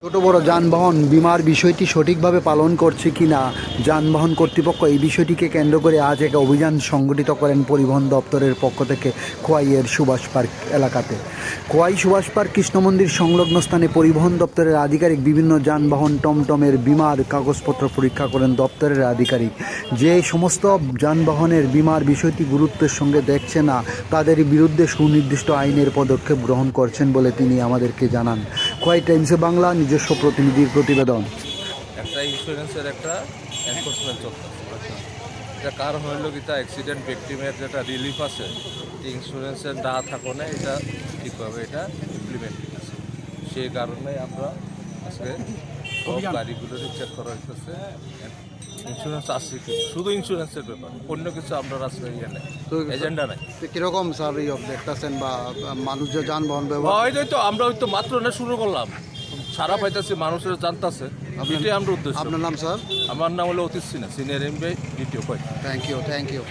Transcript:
ছোট বড় যানবাহন বীমার বিষয়টি সঠিকভাবে পালন করছে কিনা যানবাহন কর্তৃপক্ষ এই বিষয়টিকে কেন্দ্র করে আজ এক অভিযান সংগঠিত করেন পরিবহন দপ্তরের পক্ষ থেকে খোয়াইয়ের সুভাষ পার্ক এলাকাতে। খোয়াই সুভাষ পার্ক কৃষ্ণ মন্দির সংলগ্ন স্থানে পরিবহন দপ্তরের আধিকারিক বিভিন্ন যানবাহন টমটমের বীমার কাগজপত্র পরীক্ষা করেন। দপ্তরের আধিকারিক যে সমস্ত যানবাহনের বীমার বিষয়টি গুরুত্বের সঙ্গে দেখছে না তাদের বিরুদ্ধে সুনির্দিষ্ট আইনের পদক্ষেপ গ্রহণ করছেন বলে তিনি আমাদেরকে জানান। খোয়াই টাইমসে বাংলা নিজস্ব প্রতিনিধির প্রতিবেদন। একটা ইন্স্যুরেন্সের একটা এনফোর্সমেন্ট চলতেছে। এটা কারণ হইল কি তা অ্যাক্সিডেন্ট ভিকটিমের যেটা রিলিফ আছে ইন্স্যুরেন্সের না থাকো না এটা ঠিকভাবে এটা ইমপ্লিমেন্ট আছে। সেই কারণে আমরা আজকে সব গাড়িগুলো চেক করা হইতেছে ইন্স্যুরেন্স আছে কি, শুধু ইন্স্যুরেন্সের ব্যাপার, অন্য কিছু আমরা রাস্তায় ইয়ে নেই, এজেন্ডা নাই। কিরকম স্যার দেখতেছেন বা মানুষ যে যানবাহন ব্যবহার ওইটাই তো আমরা ওই তো মাত্র না শুরু করলাম, সারা পাইতেছি, মানুষের জানতেছে, এটাই আমরা উদ্দেশ্য। আপনার নাম স্যার? আমার নাম হলো অতীশ সিনহা, সিনিয়র এমবি দ্বিতীয়। Thank you.